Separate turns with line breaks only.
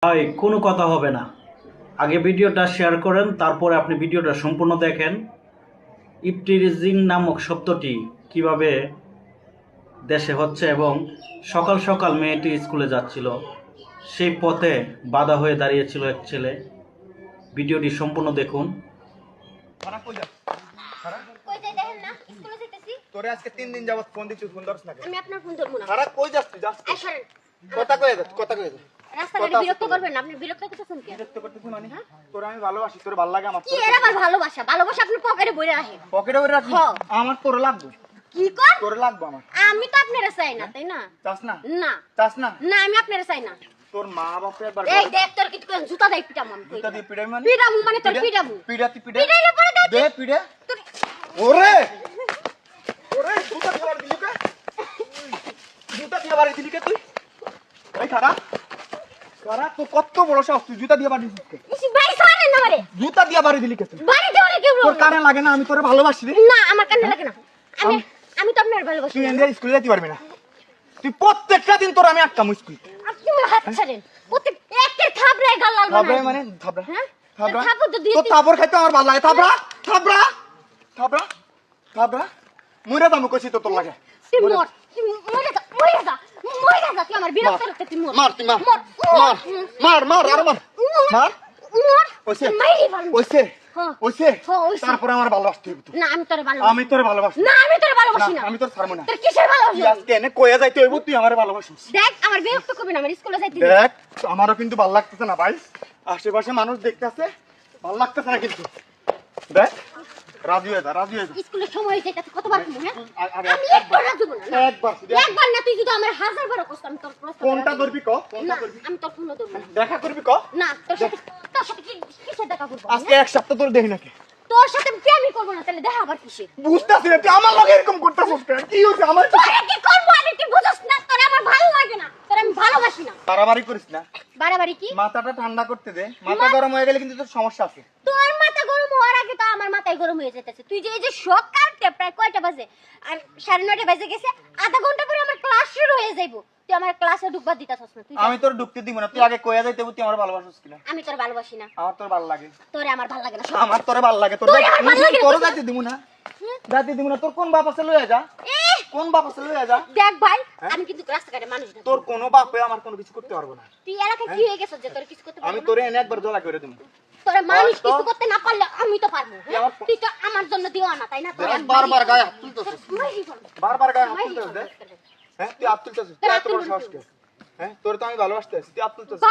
ভাই কোনো কথা হবে না, আগে ভিডিওটা শেয়ার করেন, তারপরে আপনি ভিডিওটা সম্পূর্ণ দেখেন। ইফটিজিং নামক শব্দটি কিভাবে দেশে হচ্ছে এবং সকাল সকাল মেয়েটি স্কুলে যাচ্ছিল, সেই পথে বাধা হয়ে দাঁড়িয়েছিল এক ছেলে। ভিডিওটি সম্পূর্ণ দেখুন।
তোরে আজকে 3 দিন যাবত ফোন দিচ্ছি, ফোন ধরছ না কেন?
আমি আপনার ফোন ধরবো না।
খারাপ কই যাচ্ছিস?
এই সরেন।
কথা কই যাচ্ছিস? কথা কই যাচ্ছিস?
রাস্তাঘাটে বিরক্ত করবেন না, আপনি বিরক্ত করতেছেন কেন?
বিরক্ত করতেছিস মানে? তোরে আমি ভালোবাসি, তোরে ভালো লাগে আমার।
কি এর আবার ভালোবাসা? ভালোবাসা আপনি পকেটে ভরে রাখেন।
পকেটে ভরে রাখবি?
হ্যাঁ।
আমার তোরে লাগবে।
কি কর?
তোরে লাগবে আমার।
আমি তো আপনারে চাই না, তাই না?
চাস না?
না
চাস না?
না, আমি আপনারে চাই না।
তোর মা বাপে একবার
এই দেখ তোর কি তুই জুতা দেই পিটাম আমি কই।
জুতা দিয়ে পিড়াই মানে?
পিটামু মানে তোর পিটামু।
পিড়াতি পিড়া।
পিটাইলে পরে দে।
দে পিড়া।
তোর-
ওরে! ওরে জুতা দিয়ে বাড়ি দিলি কে? জুতা দিয়ে বাড়ি দিলি কে তুই? এই খারাপ। খারাপ তো কত বড় সাহস, তুই জুতা দিয়ে বাড়ি দিছিস কে?
ইসি ভাই সরেন না মারে।
জুতা দিয়ে বাড়ি দিলি কে তুই?
বাড়ি দেওয়ালে কেউ
তোর কানে লাগে না আমি তোরে ভালোবাসি রে?
না, আমার কানে লাগে না। আমি তো আপনার ভালোবাসি।
তুই এন্ডে স্কুলে যেতে পারবি না। তুই প্রত্যেকটা দিন তোর আমি আটকাম স্কুল।
আপনি আমার হাত ছাড়েন। প্রত্যেক একের থাবড়ায় গাল লাল
থাবড়া
বানাই।
মানে থাবড়া?
হ্যাঁ?
থাবড়া?
থাবড়া তো দিয়ে
তোর থাবড় খাইতে আমার ভালো লাগে। থাবড়া? থাবড়া? থাবড়া? থাবড়া? মুইরা দাম কইছি তো তোর লাগে।
তুই মর। তুই মরে যা, মরে যা। মরে যা, তুই আমার বিরক্ত করতে তুই মর।
মার তুই মার।
মর।
মার। মার মার আর মার। মার।
মর।
ওইসে।
মাইরি ভালো।
ওইসে।
হ্যাঁ।
ওইসে।
হ্যাঁ, ওইসে।
তারপরে আমার ভালোবাসতে হবে তুই।
না, আমি তোরে ভালোবাসি।
আমি তোরে ভালোবাসি।
না, আমি তোরে ভালোবাসি
না,
না।
আমি তোর ছাড়বো না।
তোর কিসের ভালোবাসি?
তুই আজকে এনে কইয়া যাইতে হইব তুই আমারে ভালোবাসিস।
দেখ, আমার বিরক্ত করবি না, আমার স্কুলে যাইতে দে।
দেখ আমারও কিন্তু ভালো লাগতেছে না ভাই, আশেপাশে মানুষ দেখতেছে, ভালো লাগতেছে না কিন্তু। দেখ রাজি হয়ে যা, রাজি হয়ে যা।
স্কুলের সময় যাইতে কতবার কমু, হ্যাঁ?
আরে
আমি একবার রাজি হবো না।
একবার শুধু
একবার না, তুই যদি আমার 1000 বার কষ্ট আমি তোর প্রস্তাব
কোনটা ধরবি ক? কোনটা
না,
ধরবি?
আমি তোর ফোন ধরবো না।
দেখা করবি ক?
না, তোর সাথে কিসের দেখা করবো?
আজকে এক সপ্তাহ তোর দেখি নাকি।
তোর সাথে আমি করবো না, তাহলে দেখা আবার কিসে?
বুঝতাছি না তুই আমার লগে এরকম করতেছিস কেন? কি হইছে আমার?
তোরে কি করবো আমি, তুই বুঝছ না? তোর আমার ভালো লাগে না, তোর আমি ভালোবাসি না।
বাড়াবাড়ি করিস না,
বাড়াবাড়ি কি?
মাথাটা ঠান্ডা করতে দে। মাথা গরম হয়ে গেলে কিন্তু তোর সমস্যা আছে।
তোর মাথা গরম হওয়ার আগে তো আমার মাথায় গরম হয়ে যেতেছে। তুই যে এই যে সকালটা প্রায় কয়টা বাজে? আর 9:30 বাজে গেছে, আধা ঘন্টা পরে আমার ক্লাস শুরু হয়ে যাইবো। তুই আমার ক্লাসে ঢুকবা দিতাছস না। তুই
আমি তোর ঢুকতে দিব না, তুই আগে কইয়া যাইতে তুই আমার ভালোবাসিস কিনা।
আমি তোর ভালোবাসি না।
আমার তোর ভালো লাগে।
তোরে আমার ভালো লাগে না।
আমার তোরে ভালো লাগে। তোর
তোরে আমার ভালো লাগে না।
তোর যাইতে দিব না, যাইতে দিব না। তোর কোন বাপ আছে লইয়া যা,
এহ,
কোন বাপ আছে লইয়া যা।
দেখ ভাই, আমি কিন্তু রাস্তাঘাটে মানুষ না।
তোর কোনো বাপে আমার কোনো কিছু করতে পারবো না।
তুই এলাকায় কি হয়ে গেছিস যে তোর কিছু করতে
আমি
পারবি না?
তোরে এনে একবার জলা করে দেব।
তোরে মানুষ
তো?
কিছু করতে না পারলে আমি তো পারবো। হ্যাঁ?
আমার-
তুই তো আমার জন্য দিওয়ানা, তাই না? তোরে
দেখ,
আমি
বারবার
মাইরি
গায়ে
ফেলবো।
হাত তুলতেছিস।
তোর মাইরি ফেলবো।
বারবার গায়ে হাত
মাইরি
তুলতেছিস।
ফেলবো।
হ্যাঁ তুই হাত তুলতেছিস,
তোর
তুই
হাত
এত বড়
তুলবি
সাহস
তুই।
কে? হ্যাঁ তোর তো আমি ভালোবাসতে আছি, তুই হাত তুলতেছিস।